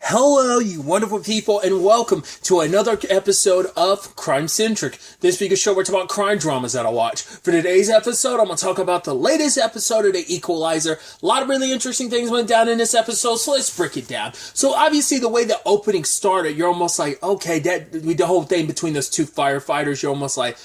Hello, you wonderful people, and welcome to another episode of Crime Centric. This week, a show where it's about crime dramas that I watch. For today's episode, I'm going to talk about the latest episode of the Equalizer. A lot of really interesting things went down in this episode, so let's break it down. So obviously, the way the opening started, you're almost like, okay, the whole thing between those two firefighters, you're almost like,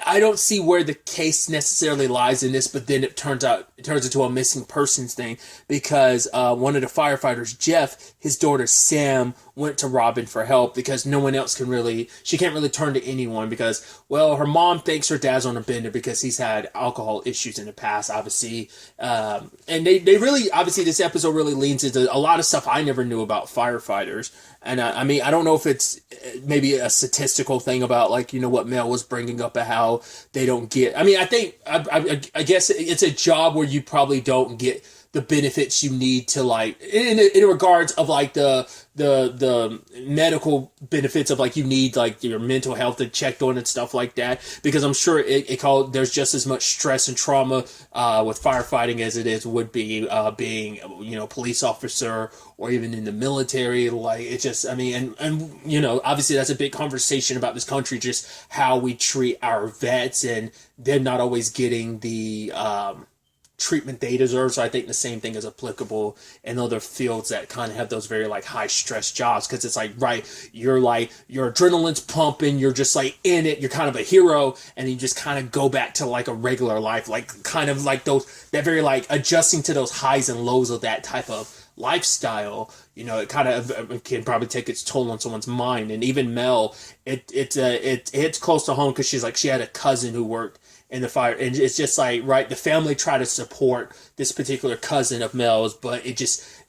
I don't see where the case necessarily lies in this, but then it turns into a missing persons thing because one of the firefighters, Jeff, his daughter Sam, went to Robin for help because no one else she can't really turn to anyone because, well, her mom thinks her dad's on a bender because he's had alcohol issues in the past, obviously. And they really, obviously, this episode really leans into a lot of stuff I never knew about firefighters. And I mean, I don't know if it's maybe a statistical thing about, like, you know, what Mel was bringing up about how they don't get. I mean, I guess it's a job where you probably don't get the benefits you need to, like, in regards of, like, the medical benefits of, like, you need, like, your mental health to checked on and stuff like that, because I'm sure there's just as much stress and trauma with firefighting as it would be being, you know, police officer or even in the military. Like, it just, I mean, and you know, obviously that's a big conversation about this country, just how we treat our vets and them not always getting the treatment they deserve. So I think the same thing is applicable in other fields that kind of have those very, like, high stress jobs, because it's like, right, your adrenaline's pumping, you're just, like, in it, you're kind of a hero, and you just kind of go back to, like, a regular life, like, kind of like that very, like, adjusting to those highs and lows of that type of lifestyle. You know, it kind of can probably take its toll on someone's mind. And even Mel, it hits close to home because she had a cousin who worked in the fire, and it's just like, right, the family try to support this particular cousin of Mel's, but it is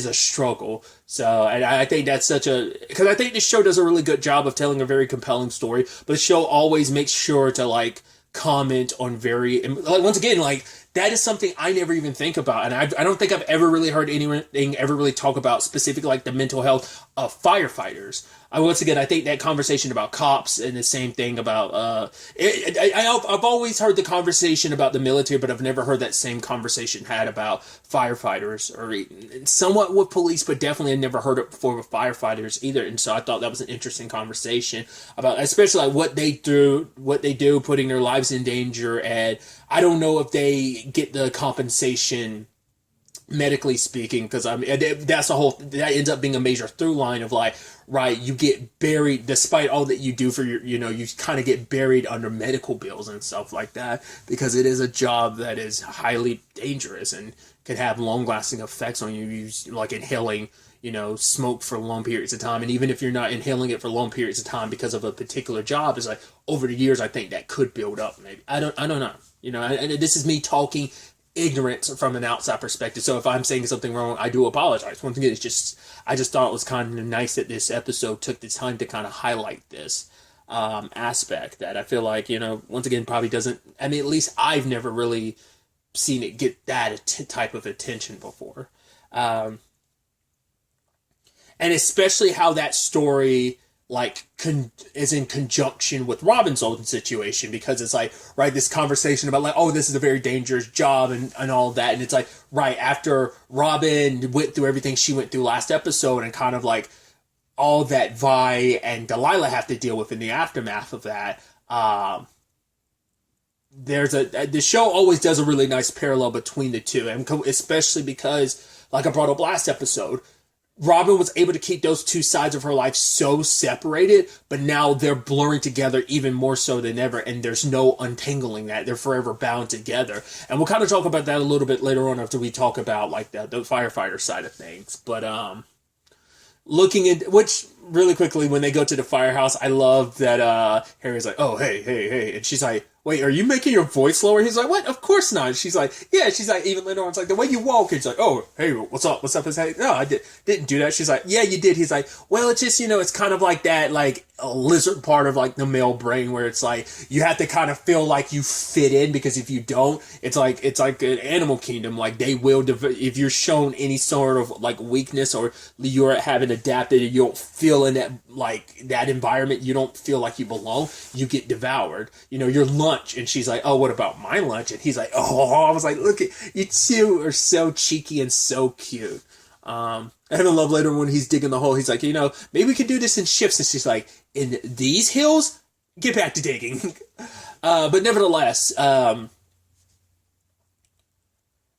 a struggle. So, and I think that's because I think this show does a really good job of telling a very compelling story, but the show always makes sure to, like, comment on like, once again, like, that is something I never even think about, and I don't think I've ever really heard anything ever really talk about specifically, like, the mental health of firefighters. Once again, I think that conversation about cops and the same thing about I've always heard the conversation about the military, but I've never heard that same conversation had about firefighters, or somewhat with police, but definitely I never heard it before with firefighters either. And so I thought that was an interesting conversation about, especially, like, what they do, putting their lives in danger. And I don't know if they get the compensation, medically speaking, because I mean, that ends up being a major through line of, like, right, you get buried despite all that you do for your, you know, you kind of get buried under medical bills and stuff like that, because it is a job that is highly dangerous and can have long lasting effects on you, like inhaling, you know, smoke for long periods of time. And even if you're not inhaling it for long periods of time because of a particular job, it's like, over the years, I think that could build up. Maybe I don't know. You know, and this is me talking ignorance from an outside perspective. So if I'm saying something wrong, I do apologize. Once again, I just thought it was kind of nice that this episode took the time to kind of highlight this aspect that I feel like, you know, once again, probably doesn't. I mean, at least I've never really seen it get that type of attention before, and especially how that story, like, is in conjunction with Robin's own situation, because it's like, right, this conversation about, like, oh, this is a very dangerous job and all that, and it's like, right, after Robin went through everything she went through last episode, and kind of, like, all that Vi and Delilah have to deal with in the aftermath of that, the show always does a really nice parallel between the two, and especially because, like I brought up last episode, Robin was able to keep those two sides of her life so separated, but now they're blurring together even more so than ever, and there's no untangling that. They're forever bound together. And we'll kind of talk about that a little bit later on after we talk about, like, the firefighter side of things. But looking at, which, really quickly, when they go to the firehouse, I love that Harry's like, oh, hey, and she's like, wait, are you making your voice lower? He's like, what? Of course not. She's like, yeah. She's like, even later on, it's like, the way you walk. He's like, oh, hey, what's up? He's like, no, I didn't do that. She's like, yeah, you did. He's like, well, it's just, you know, it's kind of like that, like, a lizard part of, like, the male brain, where it's like, you have to kind of feel like you fit in, because if you don't, it's like an animal kingdom. Like, they will, if you're shown any sort of, like, weakness, or you haven't adapted, and you don't feel in that, like, that environment, you don't feel like you belong, you get devoured. You know, your lunch. And she's like, oh, what about my lunch? And he's like, oh, I was like, look, you two are so cheeky and so cute. And I love later when he's digging the hole, he's like, maybe we could do this in shifts. And she's like, in these hills? Get back to digging. But nevertheless,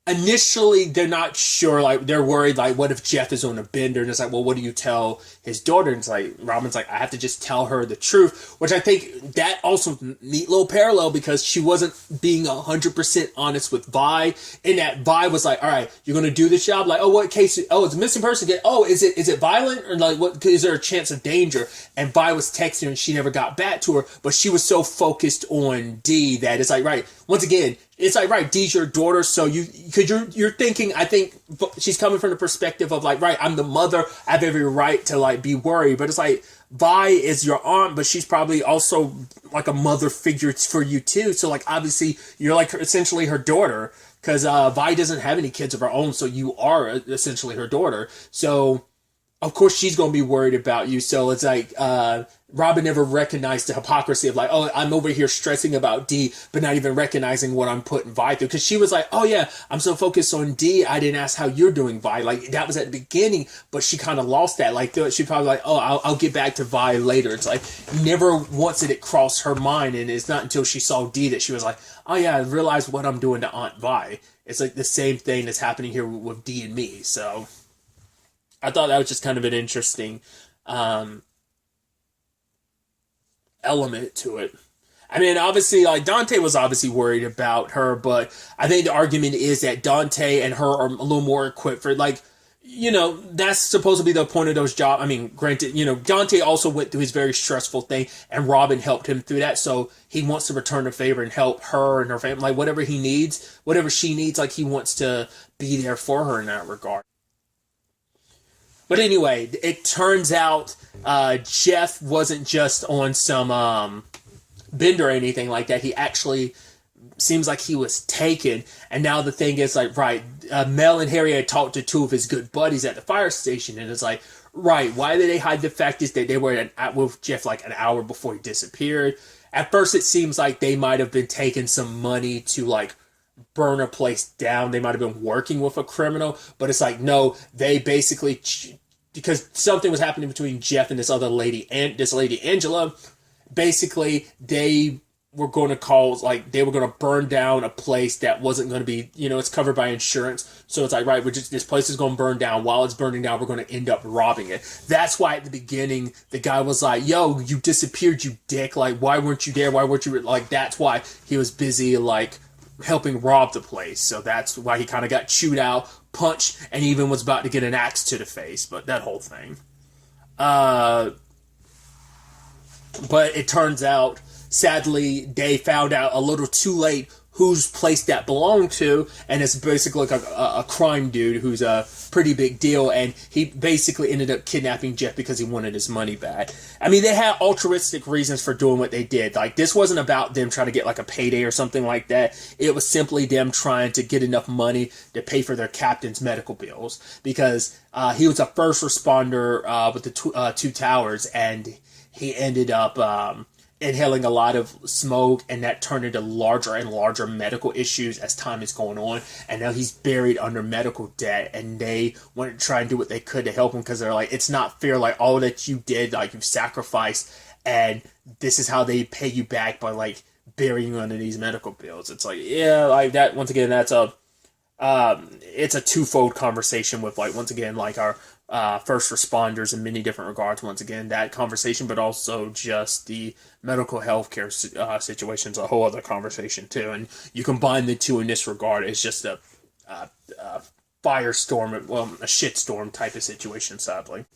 initially they're not sure, like they're worried, like what if Jeff is on a bender, and it's like, well, what do you tell his daughter? And it's like Robin's like, I have to just tell her the truth, which I think that also neat little parallel, because she wasn't being 100% honest with Vi, and that Vi was like, all right, you're gonna do this job, like, oh, what case? Oh, it's a missing person again. Oh, is it violent, or like what, is there a chance of danger? And Vi was texting her and she never got back to her, but she was so focused on D that it's like, right, once again, it's like, right, Dee's your daughter, so you're thinking, I think she's coming from the perspective of like, right, I'm the mother, I have every right to like be worried, but it's like, Vi is your aunt, but she's probably also like a mother figure for you too, so like, obviously, you're like essentially her daughter, because Vi doesn't have any kids of her own, so you are essentially her daughter, so of course she's going to be worried about you, so it's like, Robin never recognized the hypocrisy of like, oh, I'm over here stressing about D, but not even recognizing what I'm putting Vi through. Because she was like, oh yeah, I'm so focused on D, I didn't ask how you're doing, Vi. Like, that was at the beginning, but she kind of lost that. Like, she probably like, oh, I'll get back to Vi later. It's like, never once did it cross her mind, and it's not until she saw D that she was like, oh yeah, I realized what I'm doing to Aunt Vi. It's like the same thing that's happening here with D and me. So I thought that was just kind of an interesting element to it. I mean, obviously, like, Dante was obviously worried about her, but I think the argument is that Dante and her are a little more equipped for, like, that's supposed to be the point of those jobs. I mean, granted, Dante also went through his very stressful thing, and Robin helped him through that, so he wants to return the favor and help her and her family, like, whatever he needs, whatever she needs, like, he wants to be there for her in that regard. But anyway, it turns out Jeff wasn't just on some bender or anything like that. He actually seems like he was taken. And now the thing is, like, right, Mel and Harry had talked to two of his good buddies at the fire station. And it's like, right, why did they hide the fact is that they were with Jeff like an hour before he disappeared? At first, it seems like they might have been taking some money to, like, burn a place down. They might have been working with a criminal, but it's like, no, they basically, because something was happening between Jeff and this other lady, and this lady Angela, basically they were going to they were going to burn down a place that wasn't going to be, it's covered by insurance. So it's like, right, this place is going to burn down. While it's burning down, we're going to end up robbing it. That's why at the beginning, the guy was like, yo, you disappeared, you dick. Like, why weren't you there? Why weren't you, like, that's why he was busy, like, helping rob the place. So that's why he kind of got chewed out, punched, and even was about to get an axe to the face. But that whole thing. But it turns out, sadly, they found out a little too late whose place that belonged to, and it's basically like a crime dude who's a pretty big deal, and he basically ended up kidnapping Jeff because he wanted his money back. I mean, they had altruistic reasons for doing what they did. Like, this wasn't about them trying to get like a payday or something like that. It was simply them trying to get enough money to pay for their captain's medical bills, because he was a first responder with the two towers, and he ended up inhaling a lot of smoke, and that turned into larger and larger medical issues as time is going on, and now he's buried under medical debt, and they want to try and do what they could to help him, because they're like, it's not fair, like, all that you did, like, you've sacrificed, and this is how they pay you back by, like, burying you under these medical bills. It's like, yeah, like, that, once again, that's it's a twofold conversation with, like, once again, like, our first responders in many different regards. Once again, that conversation, but also just the medical healthcare situation is a whole other conversation too. And you combine the two in this regard, it's just a firestorm, well, a shitstorm type of situation, sadly.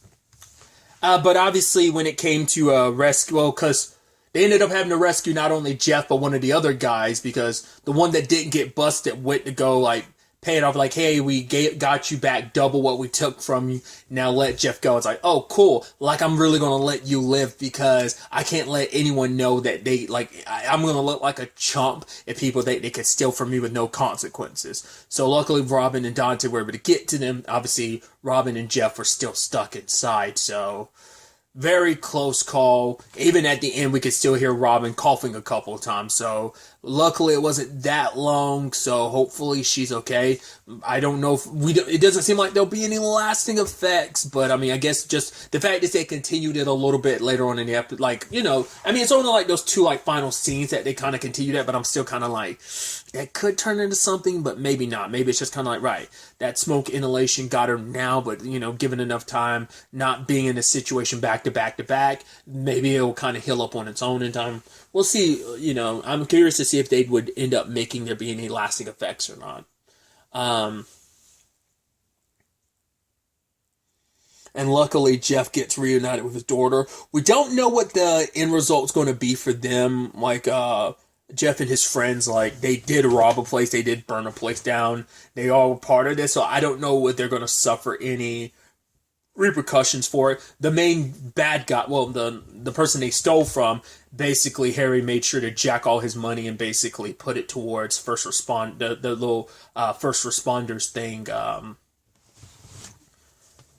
But obviously, when it came to rescue, well, because they ended up having to rescue not only Jeff, but one of the other guys, because the one that didn't get busted went to go, like, pay it off, like, hey, we got you back double what we took from you, now let Jeff go. It's like, oh, cool, like, I'm really going to let you live, because I can't let anyone know that they, like, I'm going to look like a chump if people think they could steal from me with no consequences. So luckily, Robin and Dante were able to get to them. Obviously, Robin and Jeff were still stuck inside, so very close call. Even at the end, we could still hear Robin coughing a couple of times, so Luckily, it wasn't that long, so hopefully she's okay. I don't know if it doesn't seem like there'll be any lasting effects, but I mean, I guess just the fact that they continued it a little bit later on in the episode, like, you know, I mean, it's only like those two like final scenes that they kind of continued at, but I'm still kind of like, it could turn into something, but maybe not. Maybe it's just kind of like, right, that smoke inhalation got her now, but, you know, given enough time, not being in a situation back to back to back, maybe it'll kind of heal up on its own in time. We'll see, you know, I'm curious to see if they would end up making there be any lasting effects or not. And luckily, Jeff gets reunited with his daughter. We don't know what the end result's going to be for them. Like, Jeff and his friends, like, they did rob a place, they did burn a place down. They all were part of this, so I don't know what they're going to suffer any repercussions for it. The main bad guy, well, the person they stole from, basically Harry made sure to jack all his money and basically put it towards the little first responders thing.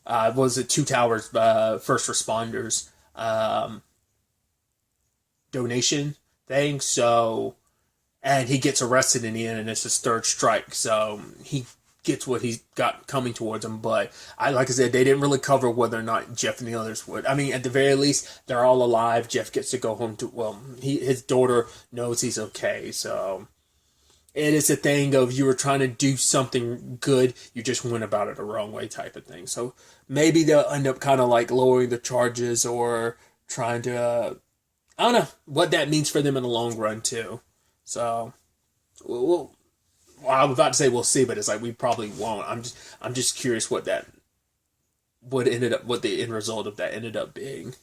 Was it Two Towers first responders donation thing? So, and he gets arrested in the end, and it's his third strike. So he gets what he's got coming towards him. But like I said, they didn't really cover whether or not Jeff and the others would. I mean, at the very least, they're all alive. Jeff gets to go home to, well, his daughter knows he's okay. So it is a thing of you were trying to do something good, you just went about it the wrong way type of thing. So maybe they'll end up kind of like lowering the charges or trying to, I don't know what that means for them in the long run too. So well, I was about to say we'll see, but it's like we probably won't. I'm just curious what the end result of that ended up being.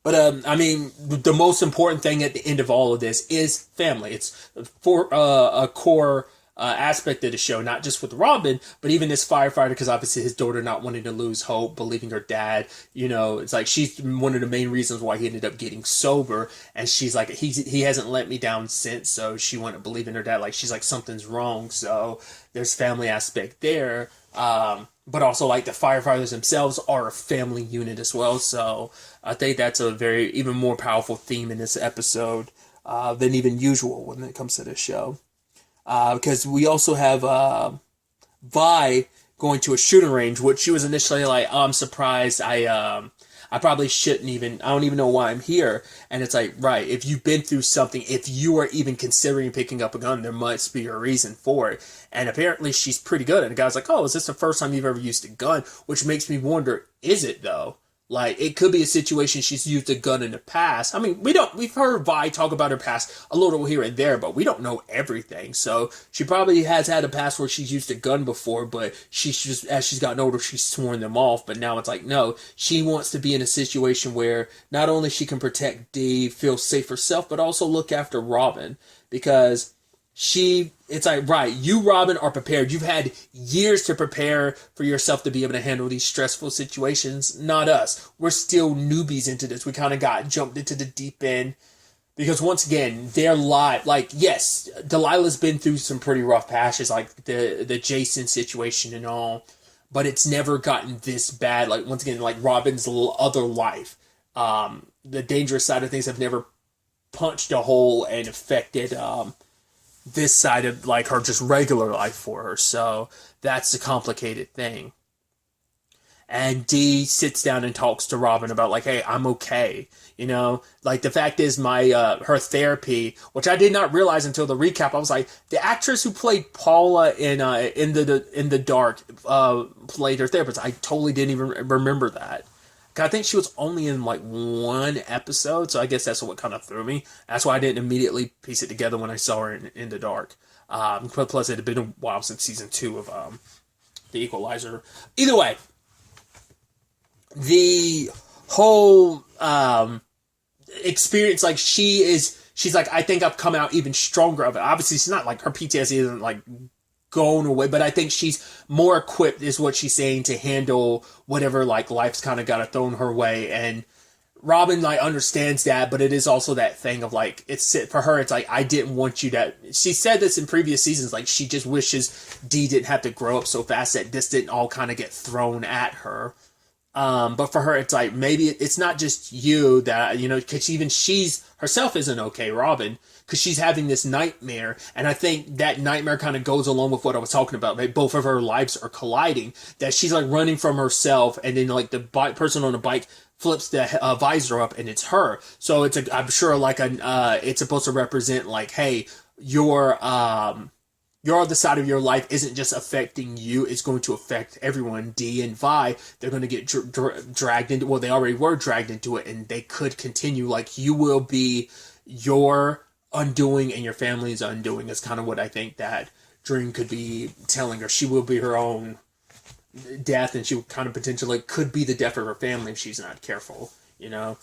But I mean, the most important thing at the end of all of this is family. It's for a core aspect of the show, not just with Robin, but even this firefighter, because obviously his daughter not wanting to lose hope, believing her dad. You know, it's like she's one of the main reasons why he ended up getting sober, and she's like, he hasn't let me down since. So she wanted to believe in her dad. Like she's like something's wrong. So there's family aspect there. But also like the firefighters themselves are a family unit as well. So I think that's a even more powerful theme in this episode than even usual when it comes to this show. Because we also have Vi going to a shooting range, which she was initially like, oh, I'm surprised. I probably shouldn't even, I don't even know why I'm here. And it's like, right, if you've been through something, if you are even considering picking up a gun, there must be a reason for it. And apparently she's pretty good. And the guy's like, oh, is this the first time you've ever used a gun? Which makes me wonder, is it though? Like, it could be a situation she's used a gun in the past. I mean, we've heard Vi talk about her past a little here and there, but we don't know everything. So she probably has had a past where she's used a gun before, but she's just, as she's gotten older, she's sworn them off. But now it's like, no, she wants to be in a situation where not only she can protect Dee, feel safe herself, but also look after Robin. Because it's like, right, you, Robin, are prepared. You've had years to prepare for yourself to be able to handle these stressful situations. Not us. We're still newbies into this. We kind of got jumped into the deep end. Because once again, they're live. Like, yes, Delilah's been through some pretty rough patches, like the Jason situation and all. But it's never gotten this bad. Like, once again, like Robin's other life. The dangerous side of things have never punched a hole and affected this side of like her just regular life for her. So that's the complicated thing. And Dee sits down and talks to Robin about like, hey, I'm okay. You know, like the fact is her therapy, which I did not realize until the recap. I was like, the actress who played Paula in the Dark played her therapist. I totally didn't even remember that. I think she was only in like one episode, so I guess that's what kind of threw me. That's why I didn't immediately piece it together when I saw her in the Dark. Plus, it had been a while since season 2 of The Equalizer. Either way, the whole experience, like she's like, I think I've come out even stronger of it. Obviously, she's not like, her PTSD isn't like going away, but I think she's more equipped, is what she's saying, to handle whatever like life's kind of got thrown her way. And Robin like understands that, but it is also that thing of like, it's for her, it's like, I didn't want you to, she said this in previous seasons, like she just wishes Dee didn't have to grow up so fast, that this didn't all kind of get thrown at her. But for her, it's like, maybe it's not just you that, you know, because even she's herself isn't okay, Robin, because she's having this nightmare. And I think that nightmare kind of goes along with what I was talking about. Like, both of her lives are colliding, that she's like running from herself, and then like the person on the bike flips the visor up and it's her. So I'm sure like it's supposed to represent like, hey, your other side of your life isn't just affecting you, it's going to affect everyone. Dee and Vi, they're going to get dragged into, well, they already were dragged into it, and they could continue. Like, you will be your undoing and your family's undoing is kind of what I think that Dream could be telling her. She will be her own death, and she kind of potentially could be the death of her family if she's not careful, you know.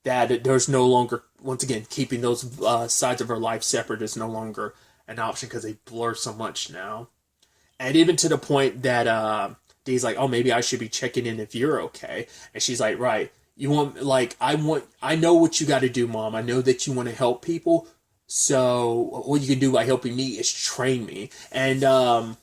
That there's no longer, once again, keeping those sides of her life separate is no longer an option because they blur so much now. And even to the point that Dee's like, oh, maybe I should be checking in if you're okay. And she's like, right, you want, like, I know what you got to do, Mom. I know that you want to help people. So what you can do by helping me is train me. And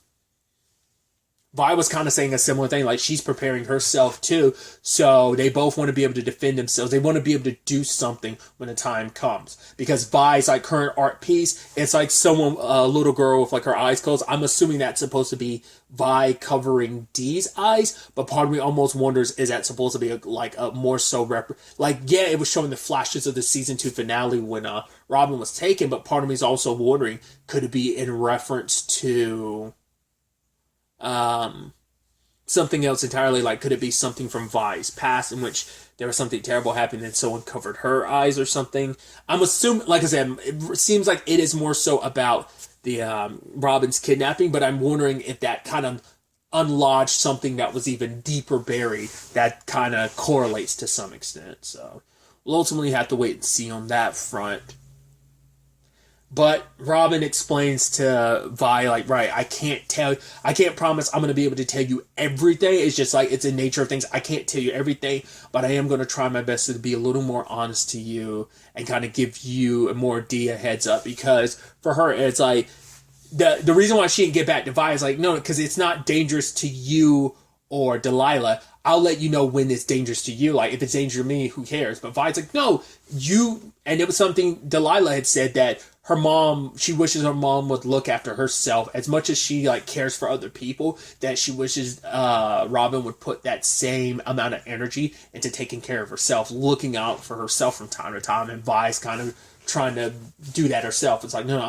Vi was kind of saying a similar thing, like she's preparing herself too, so they both want to be able to defend themselves. They want to be able to do something when the time comes. Because Vi's like current art piece, it's like someone, a little girl with like her eyes closed. I'm assuming that's supposed to be Vi covering Dee's eyes, but part of me almost wonders, is that supposed to be a more so yeah, it was showing the flashes of the season 2 finale when Robin was taken, but part of me is also wondering, could it be in reference to something else entirely? Like, could it be something from Vi's past in which there was something terrible happening and someone covered her eyes or something? I'm assuming, like I said, it seems like it is more so about the Robin's kidnapping, but I'm wondering if that kind of unlodged something that was even deeper buried that kind of correlates to some extent. So we'll ultimately have to wait and see on that front. But Robin explains to Vi, like, right, I can't promise I'm going to be able to tell you everything. It's just like, it's the nature of things. I can't tell you everything, but I am going to try my best to be a little more honest to you and kind of give you more Dee a heads up. Because for her, it's like, the reason why she didn't get back to Vi is like, no, because it's not dangerous to you or Delilah. I'll let you know when it's dangerous to you. Like, if it's dangerous to me, who cares? But Vi's like, no, and it was something Delilah had said, that her mom, she wishes her mom would look after herself as much as she like cares for other people, that she wishes Robin would put that same amount of energy into taking care of herself, looking out for herself from time to time. And Vi's kind of trying to do that herself. It's like, no,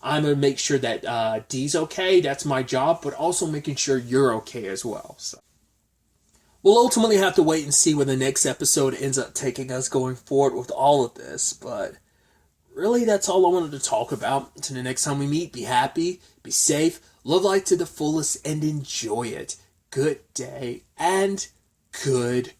I'm gonna make sure that Dee's okay. That's my job, but also making sure you're okay as well. So we'll ultimately have to wait and see where the next episode ends up taking us going forward with all of this. But really, that's all I wanted to talk about. Until the next time we meet, be happy, be safe, live life to the fullest, and enjoy it. Good day and good